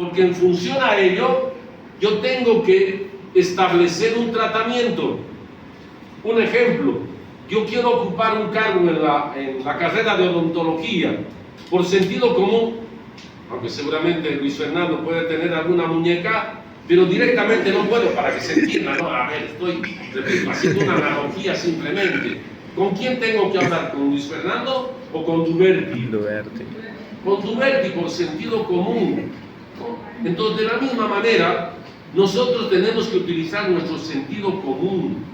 Porque en función a ello, yo tengo que establecer un tratamiento. Un ejemplo, yo quiero ocupar un cargo en la carrera de odontología, por sentido común, aunque seguramente Luis Fernando puede tener alguna muñeca, pero directamente no puedo, para que se entienda, ¿no? A ver, estoy haciendo una analogía simplemente. ¿Con quién tengo que hablar? ¿Con Luis Fernando o con Duberti? Con Duberti, por sentido común, ¿no? Entonces, de la misma manera, nosotros tenemos que utilizar nuestro sentido común.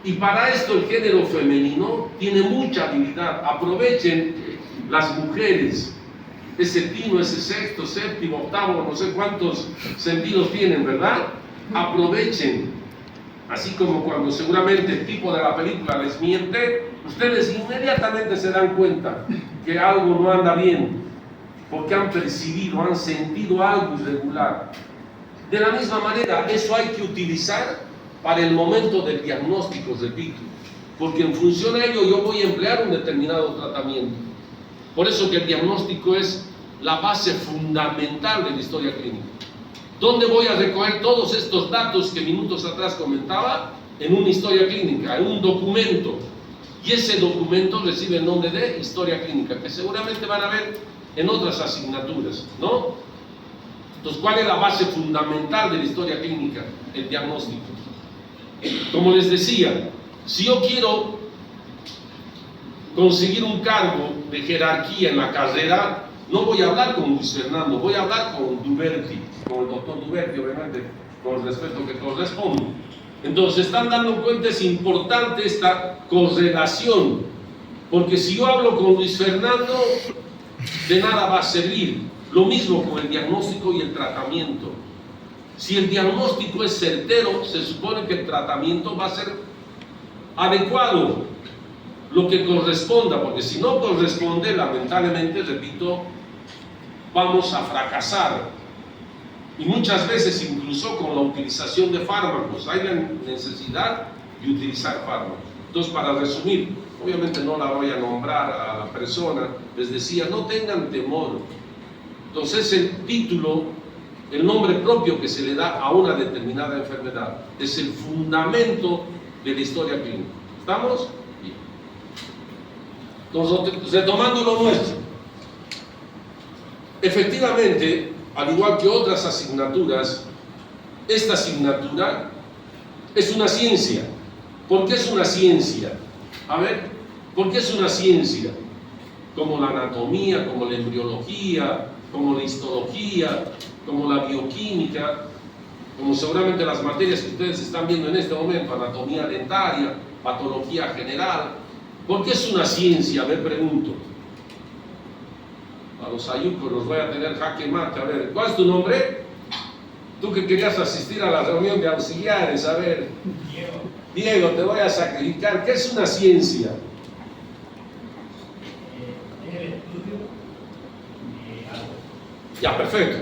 Y para esto el género femenino tiene mucha habilidad. Aprovechen las mujeres, ese tino, ese sexto, séptimo, octavo, no sé cuántos sentidos tienen, ¿verdad? Aprovechen. Así como cuando seguramente el tipo de la película les miente, ustedes inmediatamente se dan cuenta que algo no anda bien, porque han percibido, han sentido algo irregular. De la misma manera, eso hay que utilizar para el momento del diagnóstico, repito, porque en función a ello yo voy a emplear un determinado tratamiento. Por eso que el diagnóstico es la base fundamental de la historia clínica. ¿Dónde voy a recoger todos estos datos que minutos atrás comentaba? En una historia clínica, en un documento. Y ese documento recibe el nombre de historia clínica, que seguramente van a ver en otras asignaturas, ¿no? Entonces, ¿cuál es la base fundamental de la historia clínica? El diagnóstico. Como les decía, si yo quiero conseguir un cargo de jerarquía en la carrera, no voy a hablar con Luis Fernando, voy a hablar con Duberti, con el doctor Duberti, obviamente, con el respeto que corresponde. Entonces, están dando cuenta, es importante esta correlación, porque si yo hablo con Luis Fernando, de nada va a servir. Lo mismo con el diagnóstico y el tratamiento. Si el diagnóstico es certero, se supone que el tratamiento va a ser adecuado, lo que corresponda, porque si no corresponde, lamentablemente, repito, vamos a fracasar. Y muchas veces, incluso con la utilización de fármacos, hay la necesidad de utilizar fármacos. Entonces, para resumir, obviamente no la voy a nombrar a la persona, les decía, no tengan temor. Entonces, el título, el nombre propio que se le da a una determinada enfermedad, es el fundamento de la historia clínica. ¿Estamos? Bien. Entonces, retomando lo nuestro, efectivamente, al igual que otras asignaturas, esta asignatura es una ciencia. ¿Por qué es una ciencia? A ver, ¿por qué es una ciencia? Como la anatomía, como la embriología, como la histología, como la bioquímica, como seguramente las materias que ustedes están viendo en este momento, anatomía dentaria, patología general. ¿Por qué es una ciencia? Me pregunto. A los ayucos los voy a tener jaque mate. A ver, ¿cuál es tu nombre? Tú que querías asistir a la reunión de auxiliares, a ver. Diego, te voy a sacrificar. ¿Qué es una ciencia? Es el estudio de algo. Ya, perfecto.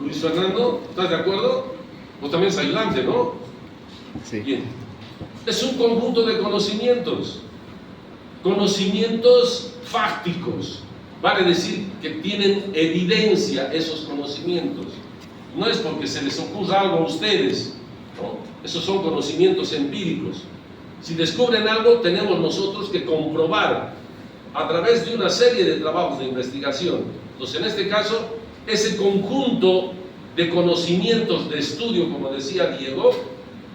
Luis Fernando, ¿estás de acuerdo? Vos también es ayudante, ¿no? Sí. Bien. Es un conjunto de conocimientos. Conocimientos fácticos. Vale decir que tienen evidencia esos conocimientos. No es porque se les ocurra algo a ustedes, ¿no? Esos son conocimientos empíricos. Si descubren algo, tenemos nosotros que comprobar a través de una serie de trabajos de investigación. Entonces, en este caso, ese conjunto de conocimientos de estudio, como decía Diego,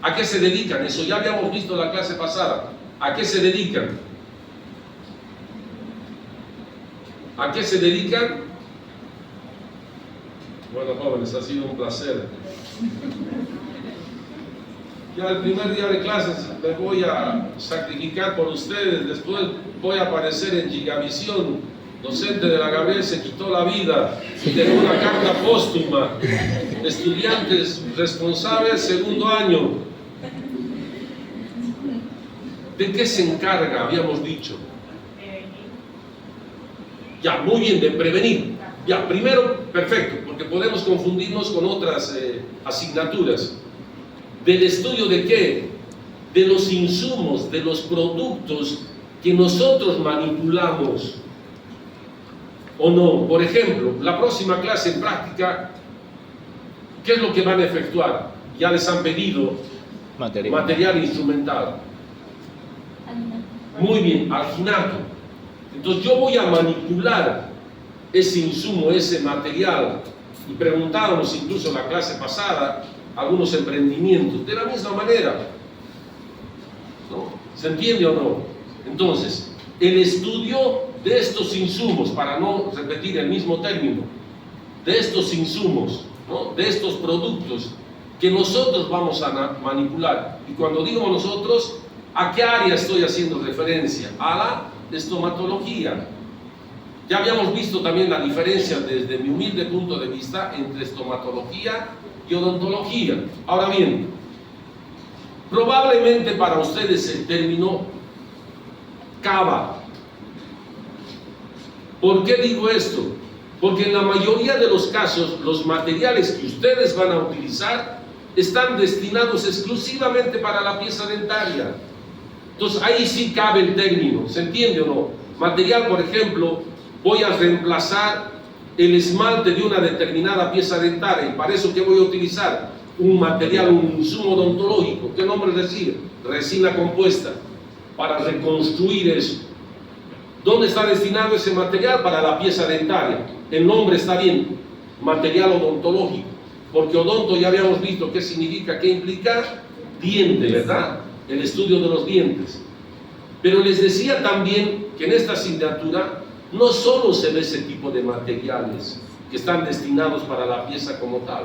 ¿a qué se dedican? Eso ya habíamos visto en la clase pasada. ¿A qué se dedican? ¿A qué se dedican? Bueno, jóvenes, ha sido un placer. Ya el primer día de clases me voy a sacrificar por ustedes, después voy a aparecer en Gigavisión, docente de la Gabriel se quitó la vida, y tengo una carta póstuma, estudiantes responsables, segundo año. ¿De qué se encarga? Habíamos dicho. Ya, muy bien, de prevenir. Ya, primero, perfecto, porque podemos confundirnos con otras asignaturas. ¿Del estudio de qué? De los insumos, de los productos que nosotros manipulamos. o no. Por ejemplo, la próxima clase en práctica, ¿qué es lo que van a efectuar? Ya les han pedido material instrumental. Muy bien, alginato. Entonces yo voy a manipular ese insumo, ese material, y preguntábamos incluso en la clase pasada algunos emprendimientos, de la misma manera, ¿no? ¿Se entiende o no? Entonces, el estudio de estos insumos, para no repetir el mismo término, de estos insumos, ¿no? De estos productos que nosotros vamos a manipular. Y cuando digo nosotros, ¿a qué área estoy haciendo referencia? A la estomatología. Ya habíamos visto también la diferencia desde mi humilde punto de vista entre estomatología y odontología. Ahora bien, probablemente para ustedes el término cava. ¿Por qué digo esto? Porque en la mayoría de los casos los materiales que ustedes van a utilizar están destinados exclusivamente para la pieza dentaria. Entonces ahí sí cabe el término, ¿se entiende o no? Material, por ejemplo, voy a reemplazar el esmalte de una determinada pieza dentaria, y para eso ¿qué voy a utilizar? Un material, un insumo odontológico. ¿Qué nombre recibe? Resina compuesta, para reconstruir eso. ¿Dónde está destinado ese material? Para la pieza dentaria. El nombre está bien, material odontológico, porque odonto ya habíamos visto qué significa, qué implica, diente, ¿verdad? El estudio de los dientes. Pero les decía también que en esta asignatura no solo se ve ese tipo de materiales que están destinados para la pieza como tal.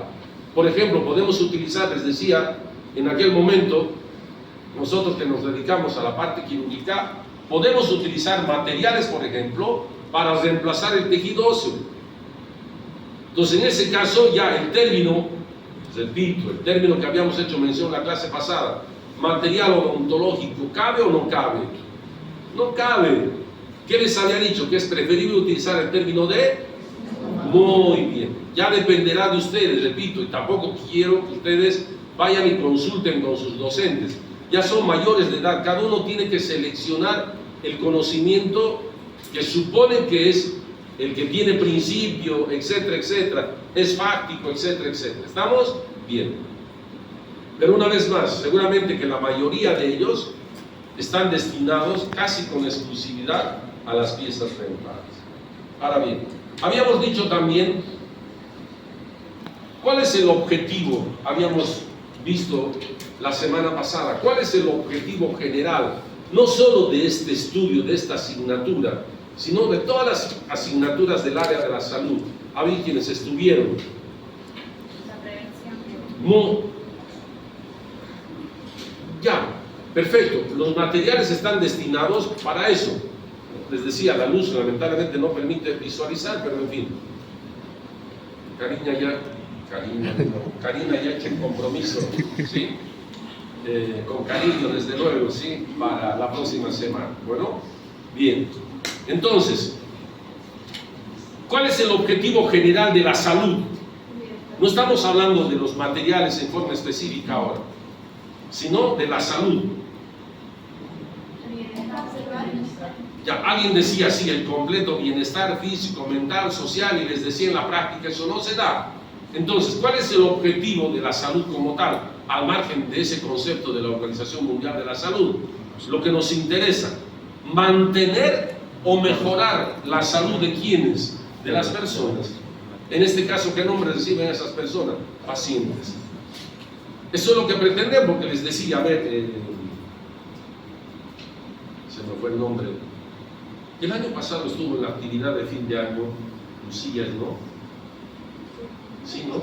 Por ejemplo, podemos utilizar, les decía, en aquel momento, nosotros que nos dedicamos a la parte quirúrgica, podemos utilizar materiales, por ejemplo, para reemplazar el tejido óseo. Entonces, en ese caso, ya el término, repito, el término que habíamos hecho mención en la clase pasada, material odontológico, ¿cabe o no cabe? No cabe. ¿Qué les había dicho? Que es preferible utilizar el término de... Muy bien. Ya dependerá de ustedes, repito, y tampoco quiero que ustedes vayan y consulten con sus docentes. Ya son mayores de edad, cada uno tiene que seleccionar el conocimiento que supone que es el que tiene principio, etcétera, etcétera, es fáctico, etcétera, etcétera. ¿Estamos? Bien. Pero una vez más, seguramente que la mayoría de ellos están destinados casi con exclusividad a las piezas dentales. Ahora bien, habíamos dicho también cuál es el objetivo, habíamos visto la semana pasada, cuál es el objetivo general, no solo de este estudio, de esta asignatura, sino de todas las asignaturas del área de la salud. Había quienes estuvieron. La prevención. No. Ya, perfecto. Los materiales están destinados para eso. Les decía, la luz lamentablemente no permite visualizar, pero en fin. Karina ya hecho un compromiso, ¿sí? Con cariño, desde luego, ¿sí? Para la próxima semana. Bueno, bien. Entonces, ¿cuál es el objetivo general de la salud? No estamos hablando de los materiales en forma específica ahora, sino de la salud. Ya alguien decía así, el completo bienestar físico, mental, social, y les decía en la práctica, eso no se da. Entonces, ¿cuál es el objetivo de la salud como tal? Al margen de ese concepto de la Organización Mundial de la Salud, lo que nos interesa, mantener o mejorar la salud de quienes, de las personas. En este caso, ¿qué nombre reciben esas personas? Pacientes. Eso es lo que pretendemos, porque les decía, a ver, se me fue el nombre. El año pasado estuvo en la actividad de fin de año, Lucía, ¿no? Sí, ¿no?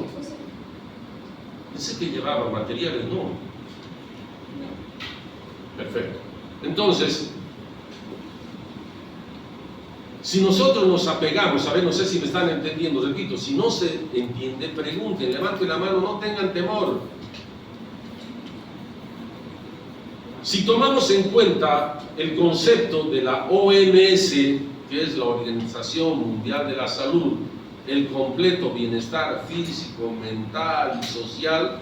Pensé que llevaba materiales, no. Perfecto. Entonces, si nosotros nos apegamos, a ver, no sé si me están entendiendo, repito, si no se entiende, pregunten, levanten la mano, no tengan temor. Si tomamos en cuenta el concepto de la OMS, que es la Organización Mundial de la Salud, el completo bienestar físico, mental y social,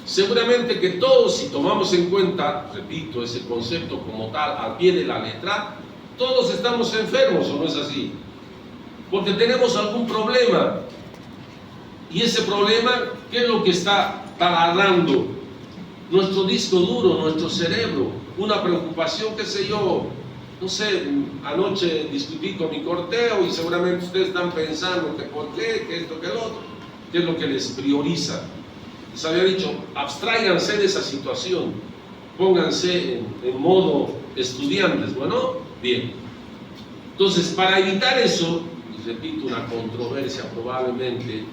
seguramente que todos, si tomamos en cuenta, repito, ese concepto como tal, al pie de la letra, todos estamos enfermos, ¿o no es así? porque tenemos algún problema. Y ese problema, ¿qué es lo que está taladrando? Nuestro disco duro, nuestro cerebro, una preocupación, qué sé yo. No sé, anoche discutí con mi corteo y seguramente ustedes están pensando que por qué, que esto, que el otro, qué es lo que les prioriza. Les había dicho, abstráiganse de esa situación, pónganse en modo estudiantes. Bueno, bien. Entonces, para evitar eso, y repito, una controversia probablemente,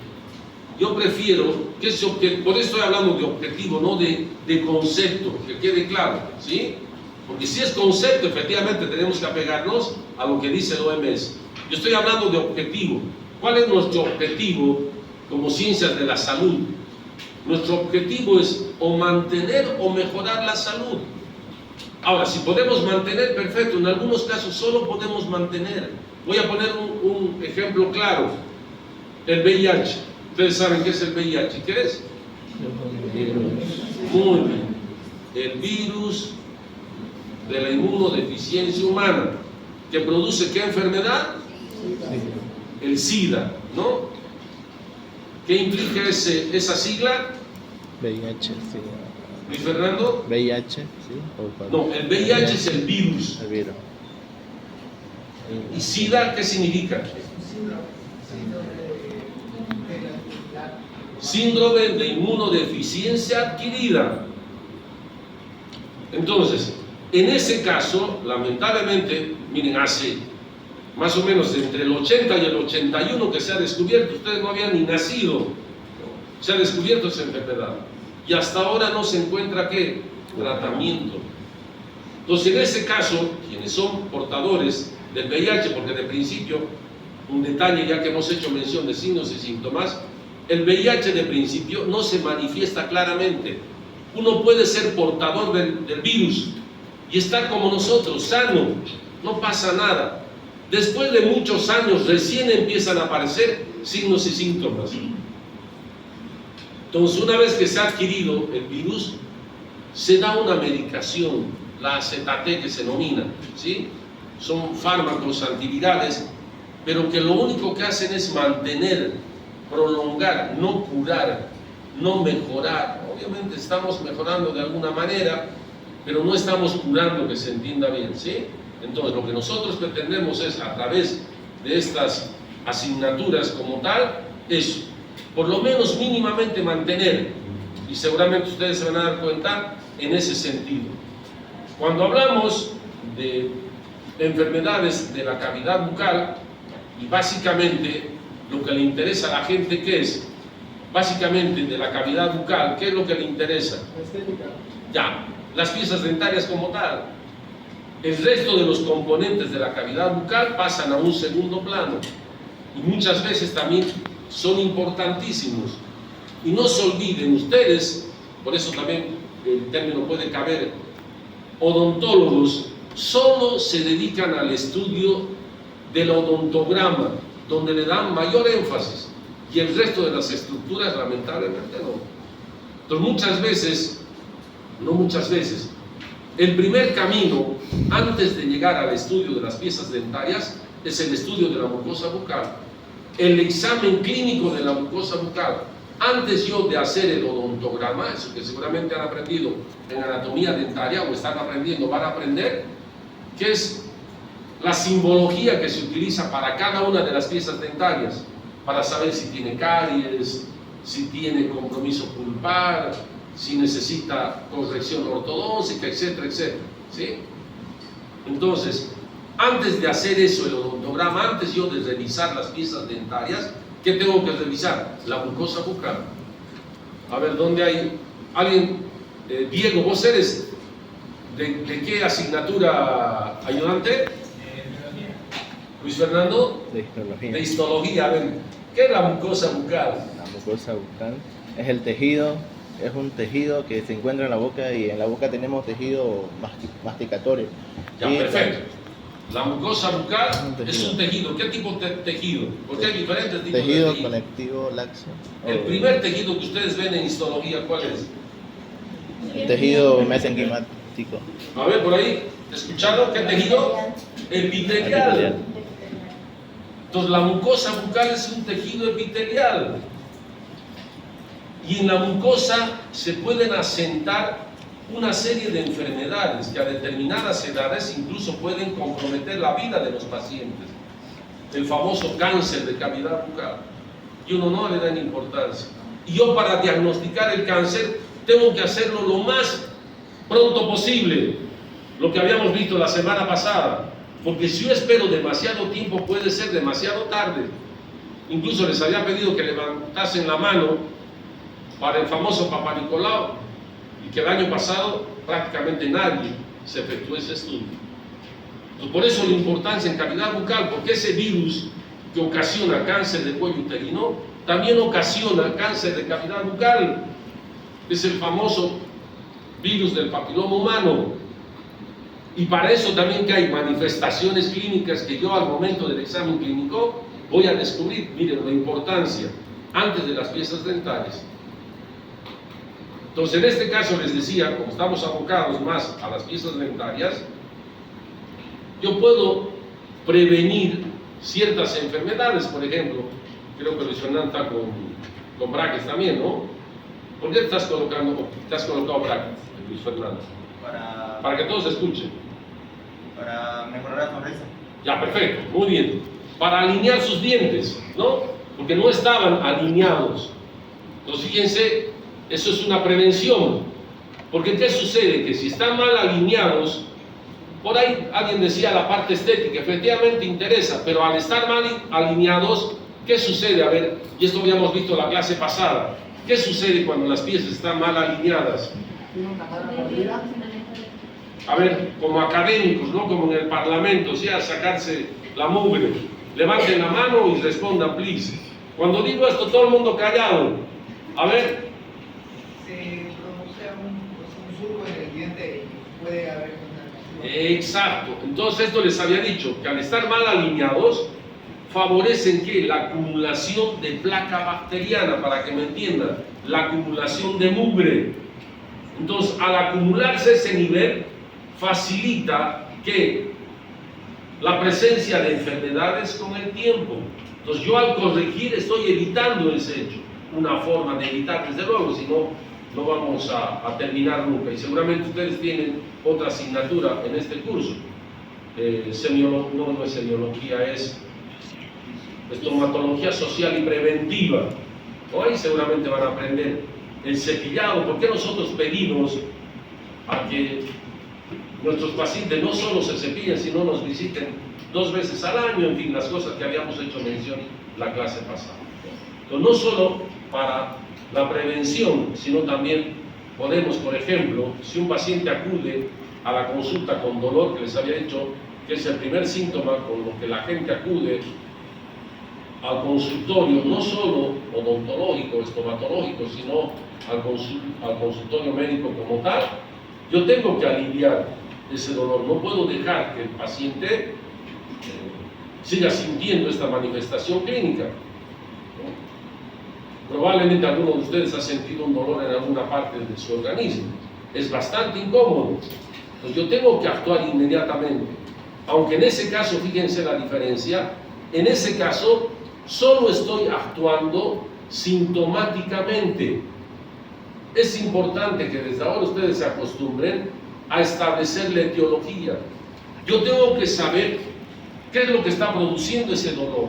yo prefiero que ese objetivo, por eso estoy hablando de objetivo, no de concepto, que quede claro, ¿sí? Porque si es concepto, efectivamente tenemos que apegarnos a lo que dice el OMS. Yo estoy hablando de objetivo. ¿Cuál es nuestro objetivo como ciencias de la salud? Nuestro objetivo es o mantener o mejorar la salud. Ahora, si podemos mantener, perfecto. En algunos casos solo podemos mantener. Voy a poner un ejemplo claro. El VIH. Ustedes saben qué es el VIH. ¿Qué es? Muy bien. El virus de la inmunodeficiencia humana, que produce ¿qué enfermedad? El SIDA, ¿no? ¿Qué implica esa sigla? VIH, sí. Luis Fernando. VIH, sí. No, el VIH es el virus. El virus. ¿Y SIDA qué significa? Síndrome de inmunodeficiencia adquirida. Entonces, en ese caso, lamentablemente, miren, hace más o menos entre el 80 y el 81 que se ha descubierto, ustedes no habían ni nacido, se ha descubierto esa enfermedad. Y hasta ahora no se encuentra, ¿qué? Tratamiento. Entonces, en ese caso, quienes son portadores del VIH, porque de principio, un detalle ya que hemos hecho mención de signos y síntomas, el VIH de principio no se manifiesta claramente. Uno puede ser portador del virus y estar como nosotros, sano, no pasa nada. Después de muchos años recién empiezan a aparecer signos y síntomas. Entonces, una vez que se ha adquirido el virus, se da una medicación, la AZT que se denomina, ¿sí? Son fármacos antivirales, pero que lo único que hacen es mantener, prolongar, no curar, no mejorar. Obviamente estamos mejorando de alguna manera, pero no estamos curando, que se entienda bien, ¿sí? Entonces, lo que nosotros pretendemos es, a través de estas asignaturas como tal, eso, por lo menos mínimamente mantener, y seguramente ustedes se van a dar cuenta en ese sentido. Cuando hablamos de enfermedades de la cavidad bucal, y básicamente lo que le interesa a la gente, ¿qué es? Básicamente de la cavidad bucal, ¿qué es lo que le interesa? Ya, las piezas dentarias como tal. El resto de los componentes de la cavidad bucal pasan a un segundo plano y muchas veces también son importantísimos. Y no se olviden ustedes, por eso también el término puede caber, odontólogos solo se dedican al estudio del odontograma, donde le dan mayor énfasis, y el resto de las estructuras lamentablemente no. Entonces muchas veces, el primer camino antes de llegar al estudio de las piezas dentarias es el estudio de la mucosa bucal, el examen clínico de la mucosa bucal. Antes yo de hacer el odontograma, eso que seguramente han aprendido en anatomía dentaria o están aprendiendo, van a aprender, que es la simbología que se utiliza para cada una de las piezas dentarias, para saber si tiene caries, si tiene compromiso pulpar, si necesita corrección ortodóntica, etcétera, etcétera, ¿sí? Entonces, antes de hacer eso, el odontograma, antes yo de revisar las piezas dentarias, ¿qué tengo que revisar? La mucosa bucal. A ver, ¿dónde hay alguien? Diego, ¿vos eres de qué asignatura ayudante? Luis Fernando, De histología. de histología. A ver, ¿qué es la mucosa bucal? La mucosa bucal es el tejido, es un tejido que se encuentra en la boca y en la boca tenemos tejido masticatorio. Ya, Y perfecto. La mucosa bucal Un es un tejido. ¿Qué tipo de tejido? Porque hay diferentes tipos tejido de tejido. conectivo laxo. El primer tejido que ustedes ven en histología, ¿cuál es? Tejido mesenquimático. A ver, por ahí, ¿escucharon qué tejido? Epitelial. Entonces la mucosa bucal es un tejido epitelial y en la mucosa se pueden asentar una serie de enfermedades que a determinadas edades incluso pueden comprometer la vida de los pacientes. El famoso cáncer de cavidad bucal. Y uno no le da ni importancia. Y yo para diagnosticar el cáncer tengo que hacerlo lo más pronto posible, lo que habíamos visto la semana pasada, porque si yo espero demasiado tiempo puede ser demasiado tarde. Incluso les había pedido que levantasen la mano para el famoso Papa Nicolau y que el año pasado prácticamente nadie se efectuó ese estudio. Entonces, por eso la importancia en cavidad bucal, porque ese virus que ocasiona cáncer de cuello uterino también ocasiona cáncer de cavidad bucal. Es el famoso virus del papiloma humano. Y para eso también que hay manifestaciones clínicas que yo al momento del examen clínico voy a descubrir. Miren la importancia antes de las piezas dentales. Entonces en este caso les decía, como estamos abocados más a las piezas dentarias, yo puedo prevenir ciertas enfermedades. Por ejemplo, creo que Luis Fernando está con brackets también, ¿no? ¿Por qué te has colocado brackets, Luis Fernando? Para que todos escuchen. Para mejorar la sonrisa. Ya, perfecto, muy bien. Para alinear sus dientes, ¿no? Porque no estaban alineados. Entonces, fíjense, eso es una prevención. Porque ¿qué sucede? Que si están mal alineados, por ahí alguien decía la parte estética, efectivamente interesa, pero al estar mal alineados, ¿qué sucede? A ver, y esto habíamos visto en la clase pasada. ¿Qué sucede cuando las piezas están mal alineadas? A ver, como académicos, ¿no? Como en el Parlamento, o sea, sacarse la mugre. Levanten la mano y respondan, please. Cuando digo esto, todo el mundo callado. A ver. Se produce un surco en el diente y puede haber contaminación. Exacto. Entonces esto les había dicho, que al estar mal alineados, favorecen que la acumulación de placa bacteriana, para que me entiendan, la acumulación de mugre. Entonces, al acumularse ese nivel, facilita que la presencia de enfermedades con el tiempo. Entonces, yo al corregir estoy evitando ese hecho. Una forma de evitar, desde luego, si no, no vamos a terminar nunca. Y seguramente ustedes tienen otra asignatura en este curso. No es semiología, es estomatología social y preventiva. Ahí seguramente van a aprender el cepillado. ¿Por qué nosotros pedimos a que nuestros pacientes no solo se cepillen, sino nos visiten 2 veces al año? En fin, las cosas que habíamos hecho mención la clase pasada. Entonces, no solo para la prevención, sino también podemos, por ejemplo, si un paciente acude a la consulta con dolor, que les había dicho que es el primer síntoma con lo que la gente acude al consultorio, no solo odontológico, estomatológico, sino al consultorio médico como tal, yo tengo que aliviar ese dolor. No puedo dejar que el paciente siga sintiendo esta manifestación clínica, ¿no? Probablemente alguno de ustedes ha sentido un dolor en alguna parte de su organismo. Es bastante incómodo. Pues yo tengo que actuar inmediatamente. Aunque en ese caso, fíjense la diferencia, en ese caso solo estoy actuando sintomáticamente. Es importante que desde ahora ustedes se acostumbren a establecer la etiología. Yo tengo que saber qué es lo que está produciendo ese dolor,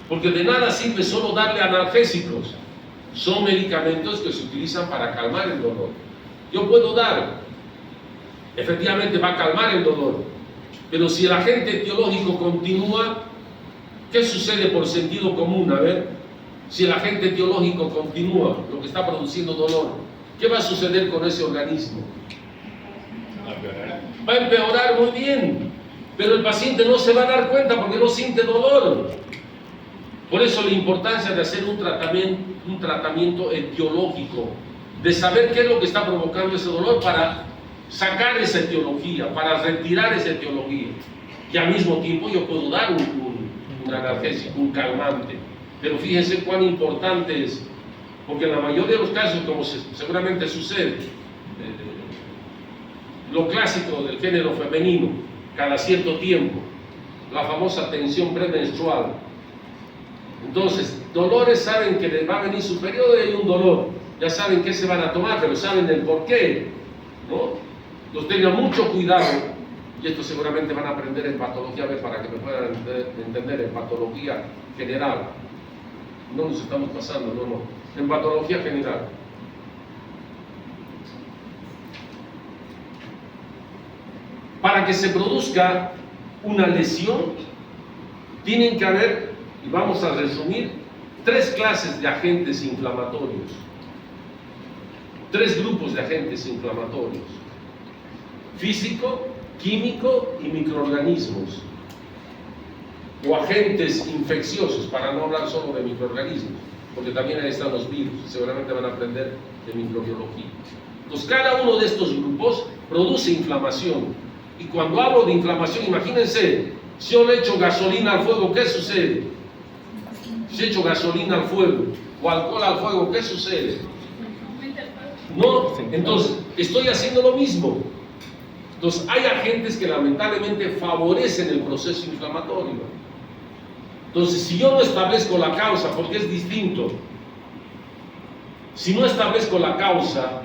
porque de nada sirve solo darle analgésicos. Son medicamentos que se utilizan para calmar el dolor. Yo puedo dar, efectivamente va a calmar el dolor, pero si el agente etiológico continúa, ¿qué sucede por sentido común? A ver, si el agente etiológico continúa, lo que está produciendo dolor, ¿qué va a suceder con ese organismo? Va a empeorar, muy bien, pero el paciente no se va a dar cuenta porque no siente dolor. Por eso la importancia de hacer un tratamiento etiológico, de saber qué es lo que está provocando ese dolor para sacar esa etiología, para retirar esa etiología. Y al mismo tiempo yo puedo dar un analgésico, un calmante. Pero fíjense cuán importante es, porque en la mayoría de los casos, como seguramente sucede, lo clásico del género femenino, cada cierto tiempo, la famosa tensión premenstrual, Entonces, dolores saben que les va a venir su periodo y hay un dolor. Ya saben qué se van a tomar, pero saben el por qué, ¿no? Entonces tengan mucho cuidado, y esto seguramente van a aprender en patología, a ver, para que me puedan entender en patología general. No nos estamos pasando, no. En patología general. Para que se produzca una lesión, tienen que haber, y vamos a resumir, 3 clases de agentes inflamatorios. 3 grupos de agentes inflamatorios: físico, químico y microorganismos. O agentes infecciosos, para no hablar solo de microorganismos, porque también ahí están los virus, seguramente van a aprender de microbiología. Entonces, cada uno de estos grupos produce inflamación. Y cuando hablo de inflamación, imagínense, si yo le echo gasolina al fuego, ¿qué sucede? Si echo gasolina al fuego o alcohol al fuego, ¿qué sucede? No, entonces estoy haciendo lo mismo. Entonces hay agentes que lamentablemente favorecen el proceso inflamatorio. Entonces, si yo no establezco la causa, porque es distinto, si no establezco la causa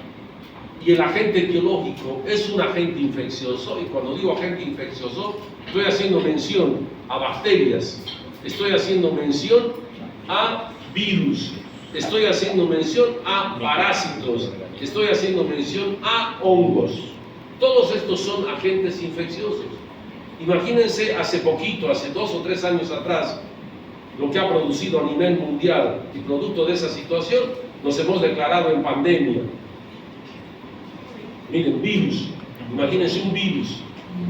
y el agente etiológico es un agente infeccioso, y cuando digo agente infeccioso, estoy haciendo mención a bacterias, estoy haciendo mención a virus, estoy haciendo mención a parásitos, estoy haciendo mención a hongos. Todos estos son agentes infecciosos. Imagínense hace poquito, hace 2 o 3 años atrás, lo que ha producido a nivel mundial, y producto de esa situación nos hemos declarado en pandemia. Miren, virus, imagínense un virus,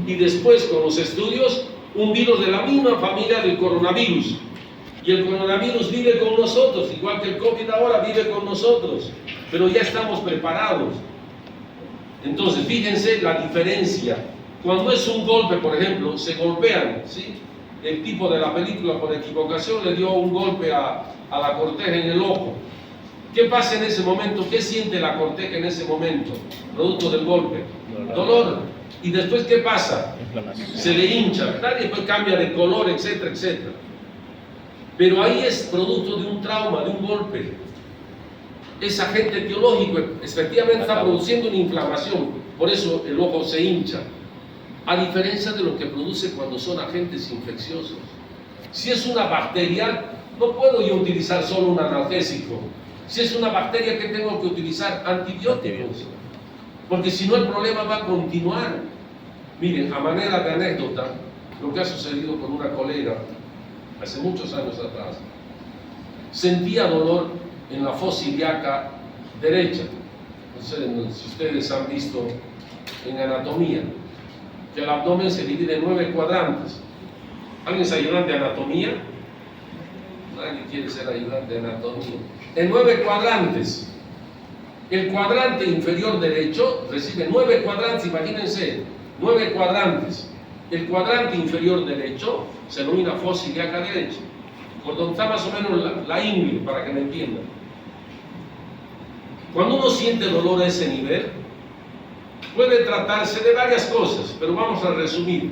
y después con los estudios, un virus de la misma familia del coronavirus, y el coronavirus vive con nosotros, igual que el COVID ahora vive con nosotros, pero ya estamos preparados. Entonces, fíjense la diferencia. Cuando es un golpe, por ejemplo, se golpean, ¿sí? El tipo de la película, por equivocación, le dio un golpe a la corteja en el ojo. ¿Qué pasa en ese momento? ¿Qué siente la corteja en ese momento? Producto del golpe. Dolor. ¿Y después qué pasa? Se le hincha, ¿verdad? Y después cambia de color, etcétera, etcétera. Pero ahí es producto de un trauma, de un golpe. Es agente etiológico, efectivamente está produciendo una inflamación, por eso el ojo se hincha. A diferencia de lo que produce cuando son agentes infecciosos. Si es una bacteria, no puedo yo utilizar solo un analgésico. Si es una bacteria, ¿qué tengo que utilizar? Antibióticos. Porque si no, el problema va a continuar. Miren, a manera de anécdota, lo que ha sucedido con una colega hace muchos años atrás. Sentía dolor en la fosa ilíaca derecha. No sé si ustedes han visto en anatomía que el abdomen se divide en 9 cuadrantes. ¿Alguien es ayudante de anatomía? Nadie quiere ser ayudante de anatomía. En 9 cuadrantes. El cuadrante inferior derecho recibe 9 cuadrantes, imagínense, 9 cuadrantes. El cuadrante inferior derecho se denomina fosa ilíaca derecha, por donde está más o menos la ingle, para que me entiendan. Cuando uno siente dolor a ese nivel, puede tratarse de varias cosas, pero vamos a resumir.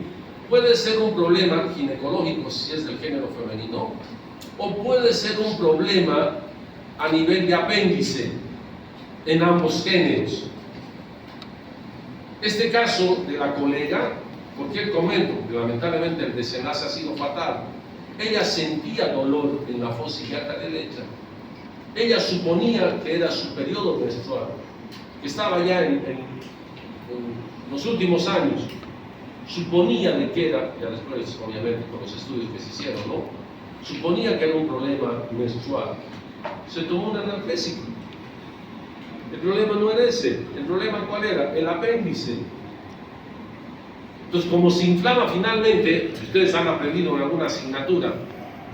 Puede ser un problema ginecológico si es del género femenino, o puede ser un problema a nivel de apéndice en ambos géneros. Este caso de la colega, ¿por qué comento? Porque lamentablemente el desenlace ha sido fatal. Ella sentía dolor en la fosa ilíaca derecha. Ella suponía que era su periodo menstrual, que estaba ya en los últimos años. Suponía de que era, ya después obviamente con los estudios que se hicieron, ¿no? Suponía que era un problema menstrual. Se tomó un analgésico. El problema no era ese. ¿El problema cuál era? El apéndice. Entonces, como se inflama finalmente, ustedes han aprendido en alguna asignatura,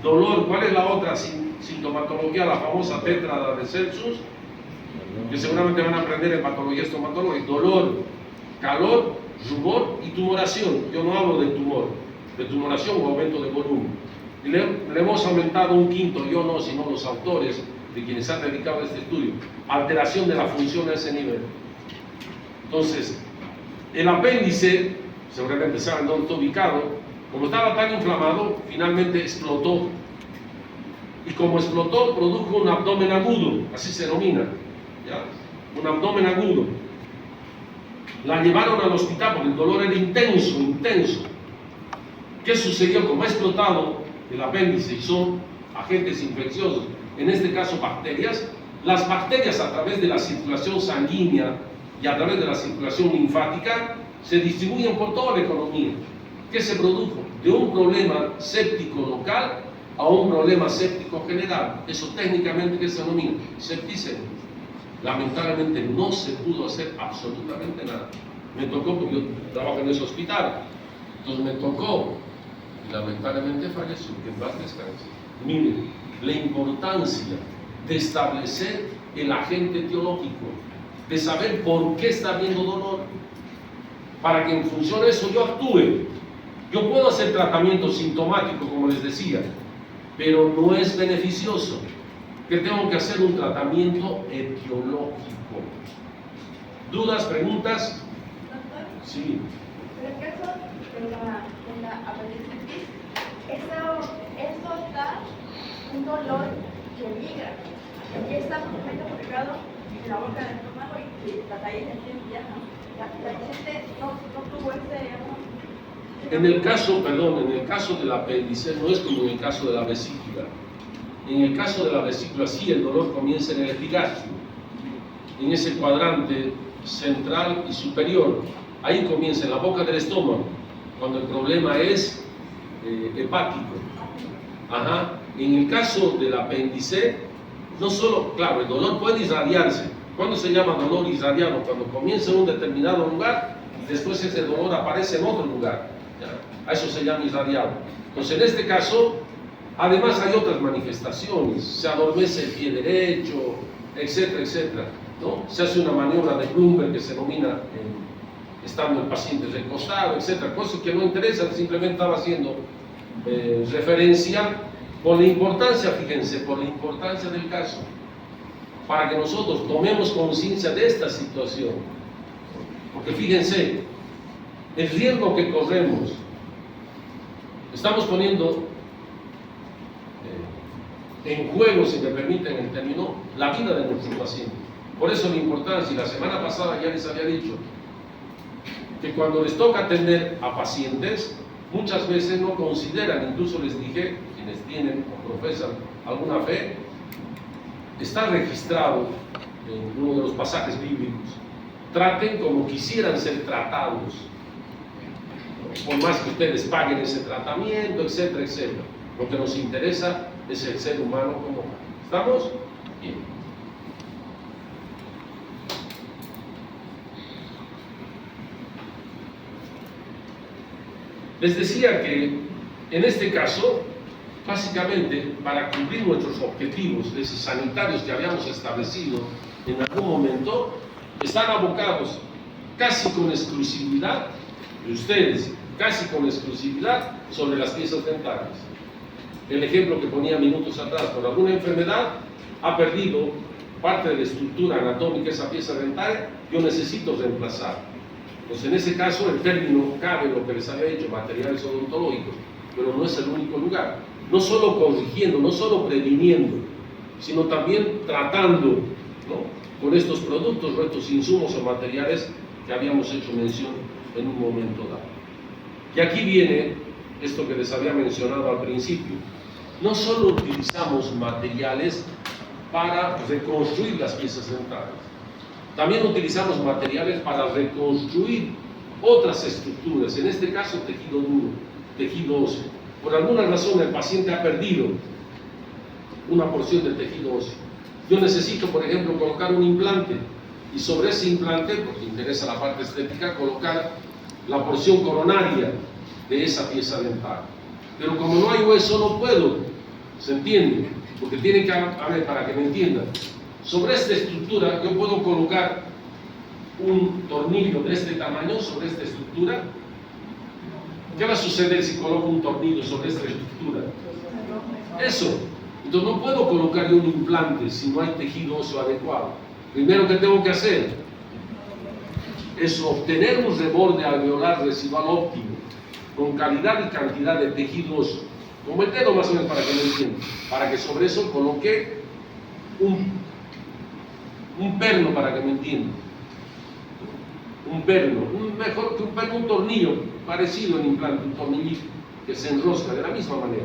dolor, ¿cuál es la otra sintomatología? La famosa tétrada de Celsus, que seguramente van a aprender en patología estomatológica. Dolor, calor, rubor y tumoración. Yo no hablo de tumor, de tumoración o aumento de volumen. Y le hemos aumentado un quinto, yo no, sino los autores de quienes han dedicado a este estudio, alteración de la función a ese nivel. Entonces, el apéndice, seguramente saben dónde está ubicado, como estaba tan inflamado, finalmente explotó. y como explotó produjo un abdomen agudo, así se denomina, ¿ya? Un abdomen agudo. La llevaron al hospital porque el dolor era intenso, intenso. ¿Qué sucedió? Como ha explotado el apéndice y son agentes infecciosos, en este caso bacterias, las bacterias a través de la circulación sanguínea y a través de la circulación linfática se distribuyen por toda la economía. ¿Qué se produjo? De un problema séptico local a un problema séptico general. Eso técnicamente, ¿qué se denomina? Septicemia. Lamentablemente no se pudo hacer absolutamente nada. Me tocó, porque yo trabajo en ese hospital, entonces me tocó, y lamentablemente falleció, que en paz descanse. Miren, la importancia de establecer el agente etiológico, de saber por qué está habiendo dolor, para que en función de eso yo actúe. Yo puedo hacer tratamiento sintomático, como les decía, pero no es beneficioso. Que tengo que hacer un tratamiento etiológico. ¿Dudas, preguntas? Doctor, Sí. pero en el caso de la apendicitis, eso da un dolor que migra, que está completamente ubicado en la boca del estómago y la raíz del viaja. La paciente no tuvo En el caso, perdón, en el caso del apéndice no es como en el caso de la vesícula. En el caso de la vesícula sí, el dolor comienza en el epigastrio, en ese cuadrante central y superior. Ahí comienza en la boca del estómago, cuando el problema es hepático. Ajá. En el caso del apéndice, no solo, claro, el dolor puede irradiarse. ¿Cuándo se llama dolor irradiado? Cuando comienza en un determinado lugar y después ese dolor aparece en otro lugar. ¿Ya? A eso se llama irradiado. Entonces, en este caso, además hay otras manifestaciones. Se adormece el pie derecho, etcétera, etcétera, ¿no? Se hace una maniobra de Bloomberg que se denomina estando el paciente recostado, etcétera. Cosas que no interesan, simplemente estaba haciendo referencia por la importancia, fíjense, por la importancia del caso, para que nosotros tomemos conciencia de esta situación. Porque fíjense, el riesgo que corremos, estamos poniendo en juego, si me permiten el término, la vida de nuestros pacientes. Por eso la importancia, y la semana pasada ya les había dicho, que cuando les toca atender a pacientes, muchas veces no consideran, incluso les dije, quienes tienen o profesan alguna fe, está registrado en uno de los pasajes bíblicos, traten como quisieran ser tratados, por más que ustedes paguen ese tratamiento, etcétera, etcétera. Lo que nos interesa es el ser humano como tal. ¿Estamos? Bien. Les decía que en este caso, básicamente, para cumplir nuestros objetivos sanitarios que habíamos establecido en algún momento, están abocados casi con exclusividad, de ustedes, casi con exclusividad, sobre las piezas dentales. El ejemplo que ponía minutos atrás, por alguna enfermedad ha perdido parte de la estructura anatómica esa pieza dentaria, yo necesito reemplazar. Pues en ese caso el término cabe lo que les había dicho, materiales odontológicos, pero no es el único lugar. No solo corrigiendo, no solo previniendo, sino también tratando, ¿no?, con estos productos o estos insumos o materiales que habíamos hecho mención en un momento dado. Y aquí viene esto que les había mencionado al principio. No solo utilizamos materiales para reconstruir las piezas dentales, también utilizamos materiales para reconstruir otras estructuras, en este caso tejido duro, tejido óseo. Por alguna razón el paciente ha perdido una porción del tejido óseo. Yo necesito, por ejemplo, colocar un implante y sobre ese implante, porque interesa la parte estética, colocar la porción coronaria de esa pieza dental. Pero como no hay hueso no puedo, ¿se entiende? Porque tiene que haber, para que me entiendan, sobre esta estructura yo puedo colocar un tornillo de este tamaño sobre esta estructura. ¿Qué va a suceder si coloco un tornillo sobre esta estructura? Eso. Entonces no puedo colocar un implante si no hay tejido óseo adecuado. Primero que tengo que hacer es obtener un reborde alveolar residual óptimo con calidad y cantidad de tejido óseo. como el dedo más o menos para que me entiendan, para que sobre eso coloque un perno para que me entiendan. Un perno, mejor que un perno, un tornillo parecido en implante, un tornillito que se enrosca de la misma manera,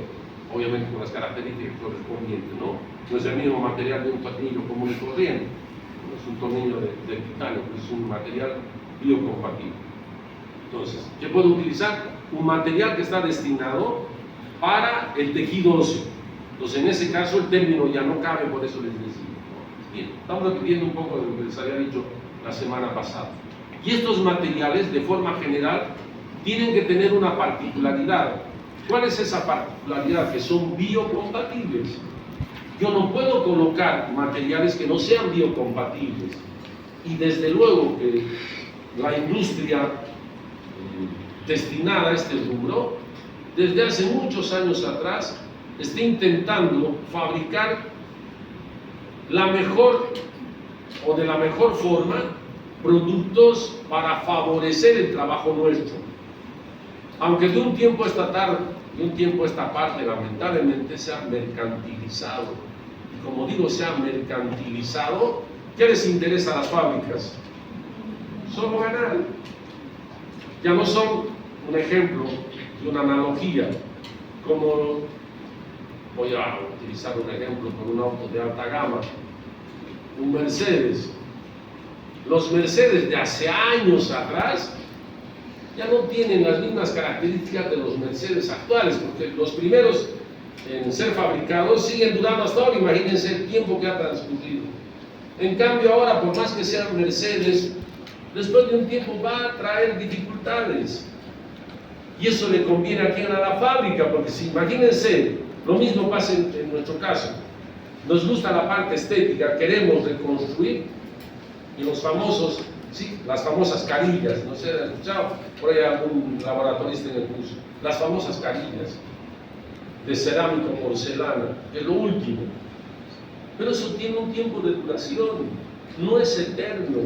obviamente con las características correspondientes, ¿no? No es el mismo material de un tornillo común y corriente, no es un tornillo de titanio, es un material biocompatible. Entonces, ¿qué puedo utilizar? Un material que está destinado para el tejido óseo. Entonces, en ese caso, el término ya no cabe, por eso les decía. Bien, estamos repitiendo un poco de lo que les había dicho la semana pasada. Y estos materiales, de forma general, tienen que tener una particularidad. ¿Cuál es esa particularidad? Que son biocompatibles. Yo no puedo colocar materiales que no sean biocompatibles. Y desde luego que la industria destinada a este rubro, desde hace muchos años atrás, está intentando fabricar la mejor o de la mejor forma productos para favorecer el trabajo nuestro. Aunque de un tiempo a esta parte, lamentablemente, se ha mercantilizado. Y como digo, se ha mercantilizado, ¿qué les interesa a las fábricas? Solo ganar. Ya no son un ejemplo y una analogía, como voy a utilizar un ejemplo con un auto de alta gama, un Mercedes. Los Mercedes de hace años atrás ya no tienen las mismas características de los Mercedes actuales, porque los primeros en ser fabricados siguen durando hasta ahora. Imagínense el tiempo que ha transcurrido. En cambio ahora, por más que sean Mercedes, después de un tiempo va a traer dificultades. Y eso le conviene a quien, a la fábrica, porque si imagínense, lo mismo pasa en nuestro caso. Nos gusta la parte estética, queremos reconstruir, y los famosos, sí, las famosas carillas, no sé, ¿han escuchado? Por ahí algún laboratorista en el curso, las famosas carillas de cerámica o porcelana, que es lo último. Pero eso tiene un tiempo de duración, no es eterno.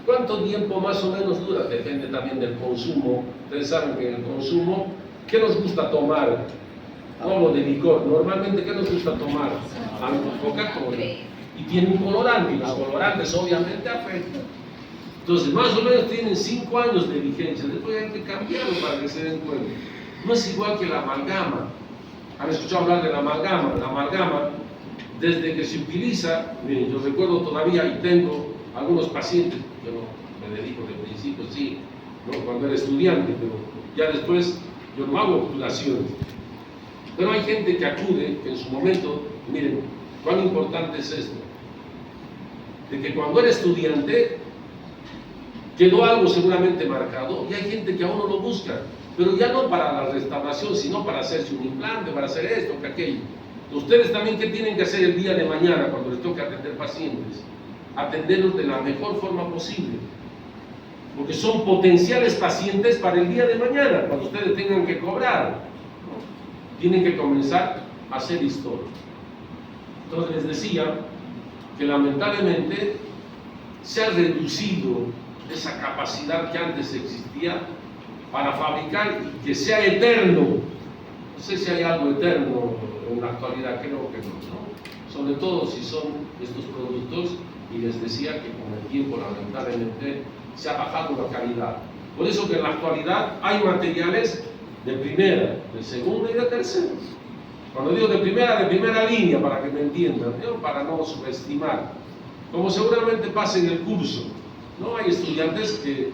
¿Cuánto tiempo más o menos dura? Depende también del consumo. Ustedes saben que en el consumo, ¿qué nos gusta tomar? Como de licor, normalmente, ¿qué nos gusta tomar? Coca-Cola. Y tiene un colorante, y los colorantes obviamente afectan. Entonces, más o menos tienen 5 años de vigencia, después hay que cambiarlo para que se den cuenta. No es igual que la amalgama. ¿Han escuchado hablar de la amalgama? La amalgama, desde que se utiliza, miren, yo recuerdo todavía y tengo algunos pacientes, yo no me dedico de principio, sí, ¿no? Cuando era estudiante, pero ya después yo no hago obturaciones. Pero hay gente que acude, que en su momento, miren, cuán importante es esto, de que cuando era estudiante quedó algo seguramente marcado, y hay gente que aún no lo busca, pero ya no para la restauración, sino para hacerse un implante, para hacer esto, que aquello. Ustedes también, ¿qué tienen que hacer el día de mañana cuando les toque atender pacientes? Atenderlos de la mejor forma posible, porque son potenciales pacientes para el día de mañana, cuando ustedes tengan que cobrar, ¿no? Tienen que comenzar a hacer historia. Entonces les decía que lamentablemente se ha reducido esa capacidad que antes existía para fabricar y que sea eterno. No sé si hay algo eterno en la actualidad, creo que no. Sobre todo si son estos productos, y les decía que con el tiempo lamentablemente se ha bajado la calidad. Por eso que en la actualidad hay materiales de primera, de segunda y de tercera. Cuando digo de primera línea, para que me entiendan, ¿no? Para no subestimar. Como seguramente pasa en el curso, ¿no? Hay estudiantes que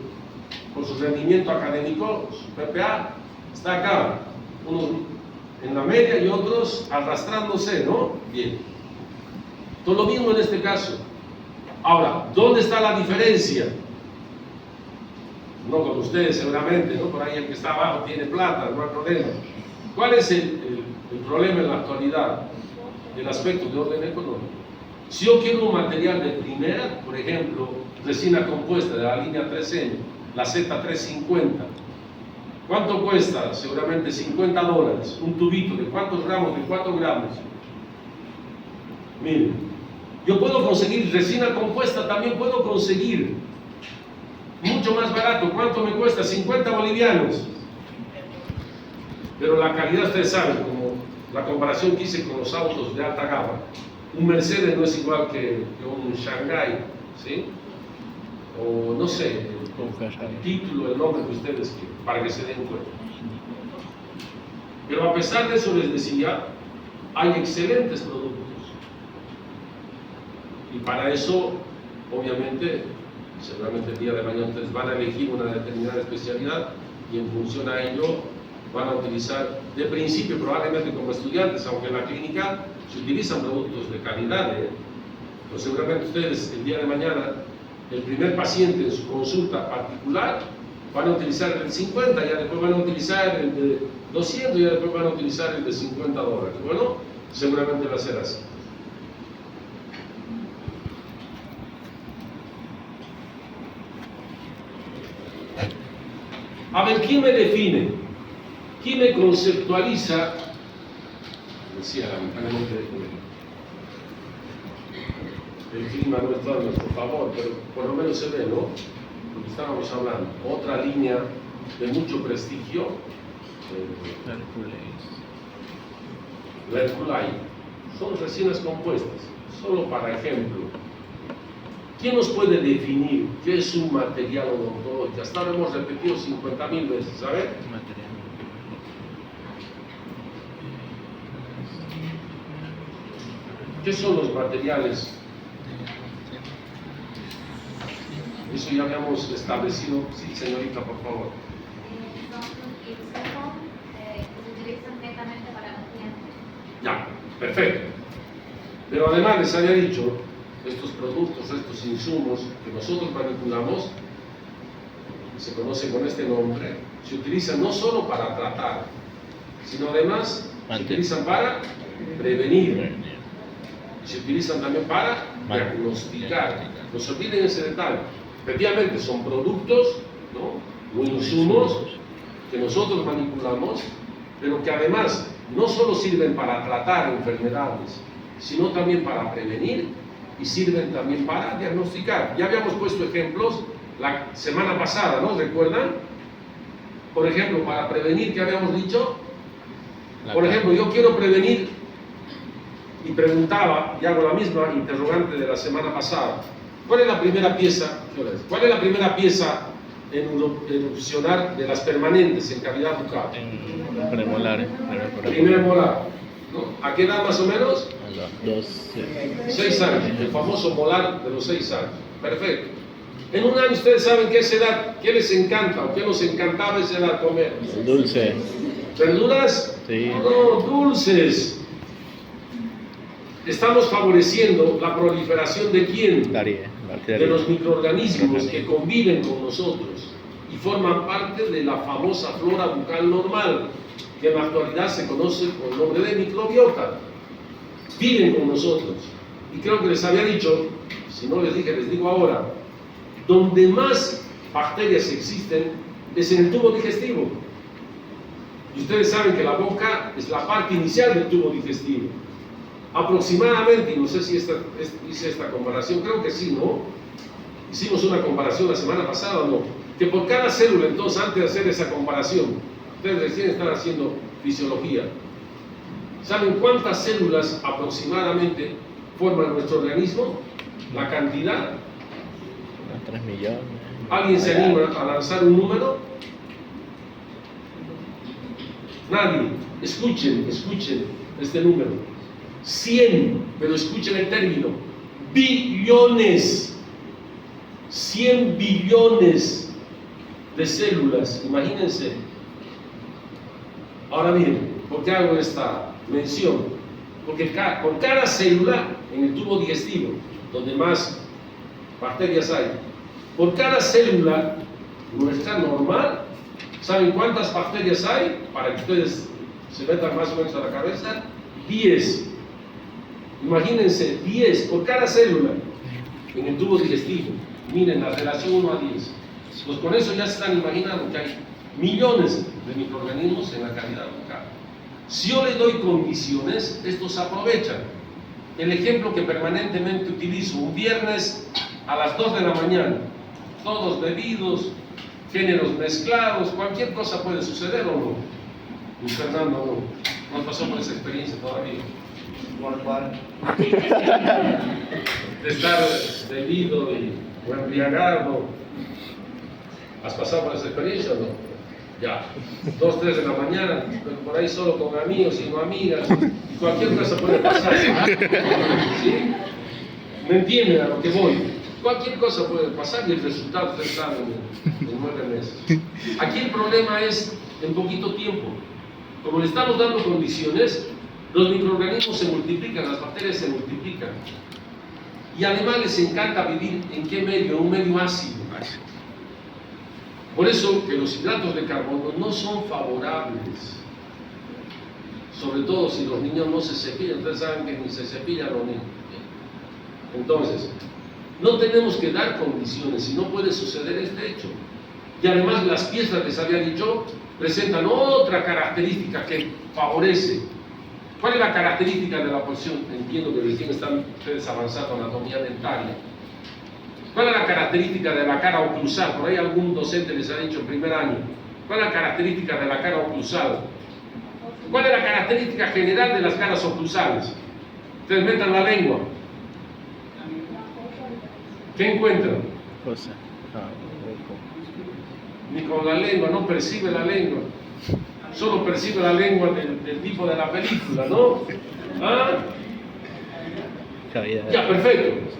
por su rendimiento académico, su PPA está acá, unos en la media y otros arrastrándose, ¿no? Bien. Todo lo mismo en este caso. Ahora, ¿dónde está la diferencia? No con ustedes seguramente, ¿no? Por ahí el que está abajo tiene plata, no hay problema. ¿Cuál es el problema en la actualidad? El aspecto de orden económico. Si yo quiero un material de primera, por ejemplo, resina compuesta de la línea 3M, la Z350, ¿cuánto cuesta? Seguramente $50. Un tubito de ¿cuántos gramos? De 4 gramos. Miren, yo puedo conseguir resina compuesta, también puedo conseguir mucho más barato. ¿Cuánto me cuesta? 50 bolivianos. Pero la calidad, ustedes saben, como la comparación que hice con los autos de alta gama. Un Mercedes no es igual que un Shanghai, ¿sí? O no sé, el título, el nombre que ustedes quieran, para que se den cuenta. Pero a pesar de eso les decía, hay excelentes productos. Y para eso, obviamente, seguramente el día de mañana ustedes van a elegir una determinada especialidad y en función a ello van a utilizar, de principio probablemente como estudiantes, aunque en la clínica se utilizan productos de calidad, pero seguramente ustedes el día de mañana, el primer paciente en su consulta particular, van a utilizar el de 50, ya después van a utilizar el de 200, ya después van a utilizar el de $50. Bueno, seguramente va a ser así. A ver, ¿quién me define? ¿Quién me conceptualiza? Decía, lamentablemente, el clima no está a nuestro favor, pero por lo menos se ve, ¿no? Lo que estábamos hablando. Otra línea de mucho prestigio, la Herculay. Son resinas compuestas, solo para ejemplo. ¿Quién nos puede definir qué es un material odontológico? Hasta ahora hemos repetido 50.000 veces, ¿sabes? ¿Qué son los materiales? Eso ya habíamos establecido. Sí, señorita, por favor. Son insumos que se utilizan netamente para los dientes. Ya, perfecto. Pero además les había dicho, estos productos, estos insumos que nosotros manipulamos, se conocen con este nombre, se utilizan no solo para tratar, sino además se utilizan para prevenir, y se utilizan también para diagnosticar. No se olviden ese detalle. Efectivamente son productos, ¿no?, o insumos que nosotros manipulamos, pero que además no solo sirven para tratar enfermedades, sino también para prevenir y sirven también para diagnosticar. Ya habíamos puesto ejemplos la semana pasada, ¿no? ¿Recuerdan? Por ejemplo, para prevenir, ¿qué habíamos dicho? Por ejemplo, yo quiero prevenir y preguntaba, y hago la misma interrogante de la semana pasada, ¿cuál es la primera pieza? ¿Cuál es la primera pieza en erupcionar de las permanentes en cavidad bucal? En premolares. Primer molar, ¿no? ¿A qué edad más o menos? A los 6 años, el famoso molar de los 6 años. Perfecto. En un año ustedes saben que esa edad, ¿qué les encanta o qué nos encantaba esa edad comer? Dulce. ¿Verduras? Sí. No, dulces. Estamos favoreciendo la proliferación de quién? De los microorganismos que conviven con nosotros y forman parte de la famosa flora bucal normal, que en la actualidad se conoce con el nombre de microbiota. Viven con nosotros. Y creo que les había dicho, si no les dije, les digo ahora, donde más bacterias existen es en el tubo digestivo. Y ustedes saben que la boca es la parte inicial del tubo digestivo. Aproximadamente, y no sé si hice esta comparación, creo que sí, ¿no? Hicimos una comparación la semana pasada, ¿no? Que por cada célula, entonces, antes de hacer esa comparación, ustedes recién están haciendo fisiología. ¿Saben cuántas células aproximadamente forman nuestro organismo? La cantidad. 3 millones. ¿Alguien se anima a lanzar un número? Nadie. Escuchen este número. 100, pero escuchen el término. Billones. 100 billones de células. Imagínense. Ahora bien, ¿por qué hago esta mención? Porque por cada célula en el tubo digestivo, donde más bacterias hay, por cada célula nuestra normal, ¿saben cuántas bacterias hay? Para que ustedes se metan más o menos a la cabeza, 10. Imagínense, 10 por cada célula en el tubo digestivo. Miren la relación 1 a 10. Pues con eso ya se están imaginando que hay millones de microorganismos en la cavidad bucal. Si yo les doy condiciones, estos aprovechan. El ejemplo que permanentemente utilizo, un viernes a las 2 de la mañana, todos bebidos, géneros mezclados, cualquier cosa puede suceder o no. Y Fernando no. No pasó por esa experiencia todavía. ¿Por cuál? De estar bebido y o embriagado. ¿Has pasado por esa experiencia o no? Ya, 2, 3 de la mañana, pero por ahí solo con amigos y no amigas, y cualquier cosa puede pasar. ¿Sí? ¿Me entienden a lo que voy? Cualquier cosa puede pasar y el resultado ustedes saben en 9 meses. Aquí el problema es en poquito tiempo. Como le estamos dando condiciones, los microorganismos se multiplican, las bacterias se multiplican. Y además les encanta vivir en qué medio, un medio ácido. Por eso que los hidratos de carbono no son favorables. Sobre todo si los niños no se cepillan, ustedes saben que ni se cepillan los niños. Entonces, no tenemos que dar condiciones, si no puede suceder este hecho. Y además las piezas, les había dicho, presentan otra característica que favorece. ¿Cuál es la característica de la porción? Entiendo que recién están ustedes avanzando en anatomía dentaria. ¿Cuál es la característica de la cara oclusal? Por ahí algún docente les ha dicho en primer año. ¿Cuál es la característica de la cara oclusal? ¿Cuál es la característica general de las caras oclusales? Ustedes metan la lengua. ¿Qué encuentran? Cosa. Ni con la lengua, no percibe la lengua. Solo percibe la lengua del tipo de la película, ¿no? ¿Ah? Cavidad. Ya, perfecto.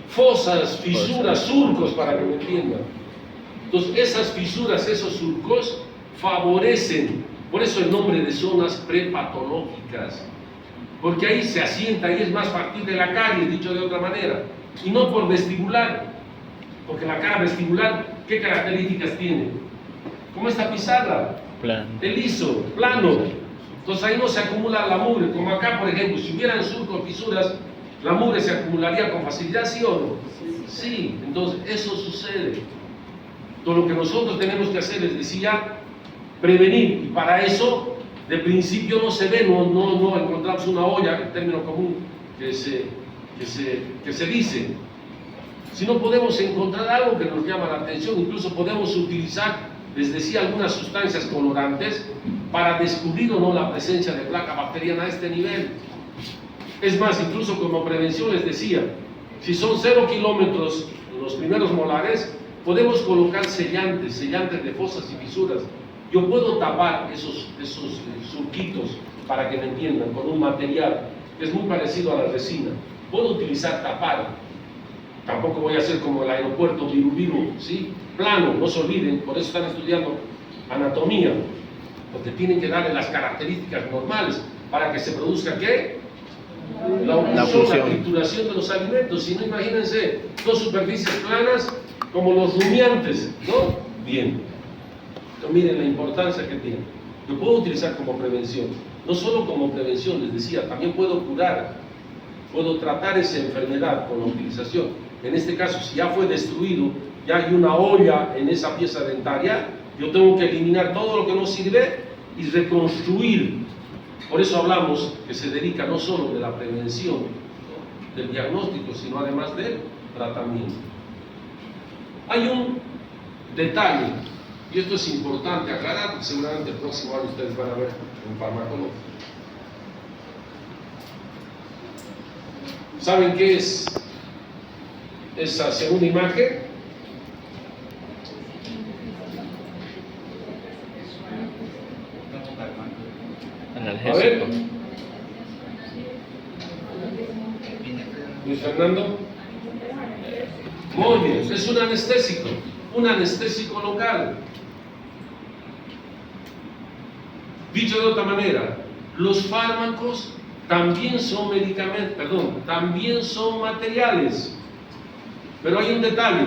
Fosas, fisuras, surcos, para que me entiendan. Entonces, esas fisuras, esos surcos, favorecen, por eso el nombre de zonas prepatológicas, porque ahí se asienta, ahí es más factible la caries, dicho de otra manera, y no por vestibular, porque la cara vestibular, ¿qué características tiene? Como esta pizarra, Plan. el liso, plano. Entonces ahí no se acumula la mugre, como acá, por ejemplo, si hubieran surcos, fisuras, la mugre se acumularía con facilidad, ¿sí o no? Sí, entonces eso sucede. Todo lo que nosotros tenemos que hacer, les decía, prevenir, y para eso, de principio no se ve, no encontramos una olla, el término común que se dice, sino podemos encontrar algo que nos llama la atención, incluso podemos utilizar, les decía, algunas sustancias colorantes para descubrir o no la presencia de placa bacteriana a este nivel. Es más, incluso como prevención les decía, si son 0 kilómetros los primeros molares, podemos colocar sellantes de fosas y fisuras. Yo puedo tapar esos surquitos, para que me entiendan, con un material que es muy parecido a la resina. Puedo utilizar tapar. Tampoco voy a hacer como el aeropuerto viru, ¿sí? Plano, no se olviden, por eso están estudiando anatomía, porque tienen que darle las características normales para que se produzca ¿qué? La oclusión, la trituración de los alimentos. Si no, imagínense, 2 superficies planas como los rumiantes, ¿no? Bien. Entonces, miren la importancia que tiene. Lo puedo utilizar como prevención. No solo como prevención, les decía, también puedo curar, puedo tratar esa enfermedad con la utilización. En este caso, si ya fue destruido, ya hay una olla en esa pieza dentaria, yo tengo que eliminar todo lo que no sirve y reconstruir. Por eso hablamos que se dedica no solo de la prevención, del diagnóstico, sino además del tratamiento. Hay un detalle, y esto es importante aclarar, porque seguramente el próximo año ustedes van a ver en farmacología. ¿Saben qué es esa segunda imagen? A ver, Luis Fernando. Muy bien, es un anestésico local. Dicho de otra manera, los fármacos también son medicamentos, también son materiales. Pero hay un detalle,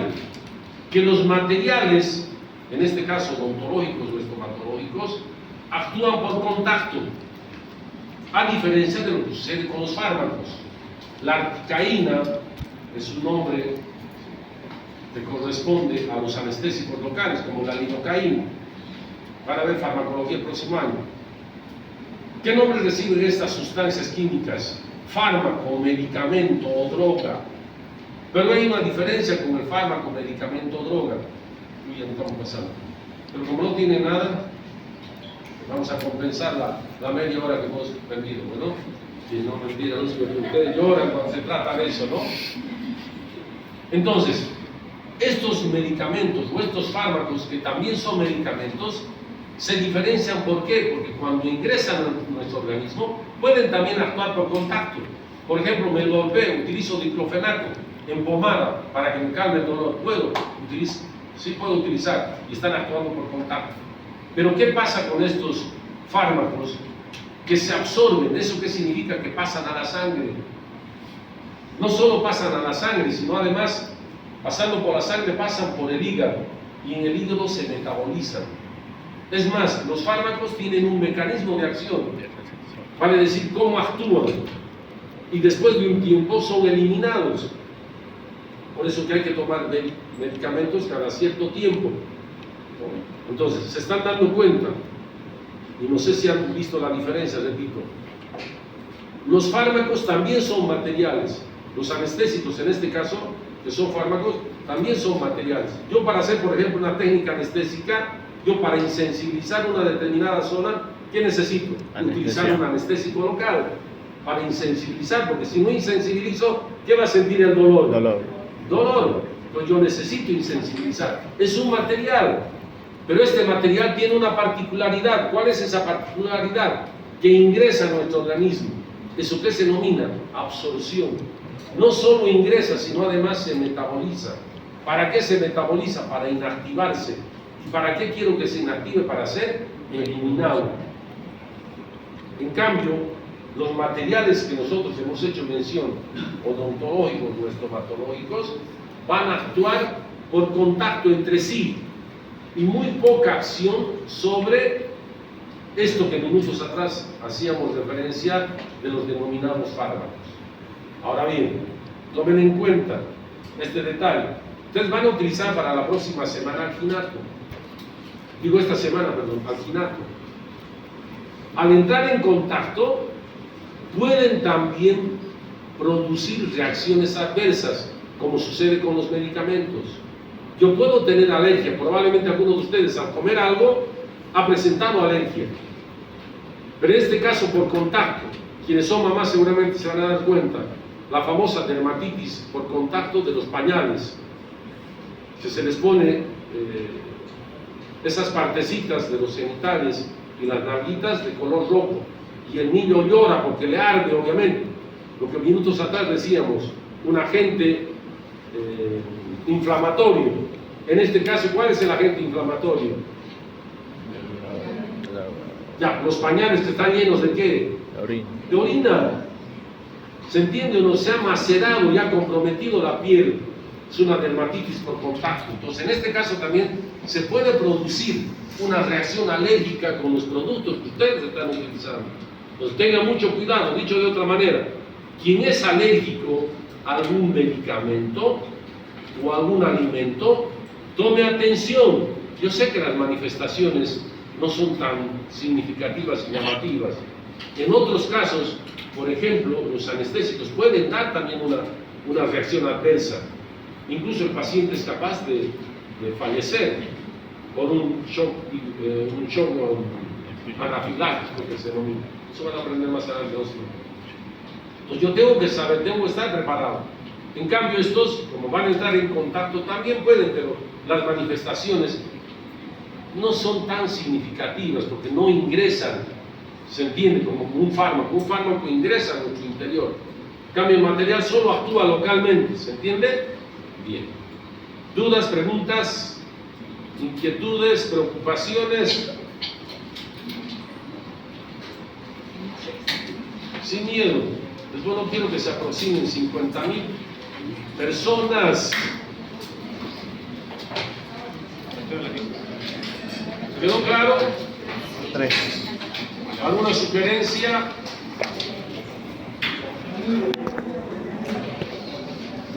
que los materiales, en este caso odontológicos o estomatológicos, actúan por contacto, a diferencia de lo que sucede con los fármacos. La articaína es un nombre que corresponde a los anestésicos locales, como la lidocaína. Van a ver farmacología el próximo año. ¿Qué nombres reciben estas sustancias químicas? Fármaco, medicamento o droga. Pero hay una diferencia con el fármaco, medicamento o droga. Uy, ya no estamos pasando. Pero como no tiene nada, vamos a compensar la media hora que hemos perdido, ¿no? Y no mentira, no, ustedes lloran cuando se trata de eso, ¿no? Entonces, estos medicamentos o estos fármacos que también son medicamentos se diferencian. ¿Por qué? Porque cuando ingresan en nuestro organismo pueden también actuar por contacto. Por ejemplo, me golpeo, utilizo diclofenaco en pomada para que me calme el dolor. Sí puedo utilizar y están actuando por contacto. Pero ¿qué pasa con estos fármacos que se absorben? ¿Eso qué significa? Que pasan a la sangre. No solo pasan a la sangre, sino además, pasando por la sangre, pasan por el hígado y en el hígado se metabolizan. Es más, los fármacos tienen un mecanismo de acción, vale decir, cómo actúan, y después de un tiempo son eliminados. Por eso que hay que tomar medicamentos cada cierto tiempo. Entonces, se están dando cuenta, y no sé si han visto la diferencia, repito. Los fármacos también son materiales. Los anestésicos, en este caso, que son fármacos, también son materiales. Yo, para hacer, por ejemplo, una técnica anestésica, yo para insensibilizar una determinada zona, ¿qué necesito? Utilizar un anestésico local para insensibilizar, porque si no insensibilizo, ¿qué va a sentir el dolor? Dolor. Entonces yo necesito insensibilizar. Es un material, pero este material tiene una particularidad. ¿Cuál es esa particularidad? Que ingresa a nuestro organismo. Eso que se denomina absorción. No solo ingresa, sino además se metaboliza. ¿Para qué se metaboliza? Para inactivarse. ¿Y para qué quiero que se inactive? Para ser eliminado. En cambio, los materiales que nosotros hemos hecho mención, odontológicos o estomatológicos, van a actuar por contacto entre sí y muy poca acción sobre esto que minutos atrás hacíamos referencia de los denominados fármacos. Ahora bien, tomen en cuenta este detalle. Ustedes van a utilizar para la próxima semana alginato. Digo esta semana, perdón, alginato. Al entrar en contacto, pueden también producir reacciones adversas, como sucede con los medicamentos. Yo puedo tener alergia, probablemente algunos de ustedes al comer algo ha presentado alergia, pero en este caso por contacto. Quienes son mamás seguramente se van a dar cuenta, la famosa dermatitis por contacto de los pañales, que se les pone esas partecitas de los genitales y las nalguitas de color rojo, y el niño llora porque le arde, obviamente. Lo que minutos atrás decíamos, un agente inflamatorio. En este caso, ¿cuál es el agente inflamatorio? Ya, los pañales que están llenos ¿de qué? De orina. ¿Se entiende o no? Se ha macerado y ha comprometido la piel. Es una dermatitis por contacto. Entonces, en este caso también se puede producir una reacción alérgica con los productos que ustedes están utilizando. Entonces, tengan mucho cuidado. Dicho de otra manera, quien es alérgico a algún medicamento o a algún alimento, tome atención. Yo sé que las manifestaciones no son tan significativas y llamativas. En otros casos, por ejemplo, los anestésicos pueden dar también una reacción adversa. Incluso el paciente es capaz de fallecer por un shock anafiláctico que se denomina. Eso van a aprender más adelante. Entonces yo tengo que saber, tengo que estar preparado. En cambio estos, como van a entrar en contacto, también pueden, pero las manifestaciones no son tan significativas porque no ingresan, se entiende, como un fármaco. Un fármaco ingresa a nuestro interior. En cambio el material solo actúa localmente, ¿se entiende? Bien. ¿Dudas, preguntas, inquietudes, preocupaciones? Sin miedo. Pues bueno, quiero que se aproximen 50,000 personas. ¿Quedó claro? 3. ¿Alguna sugerencia?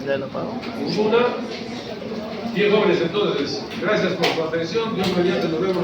¿Ya lo pago? ¿Ninguna? Bien, jóvenes, entonces, gracias por su atención. Dios mediante, nos vemos.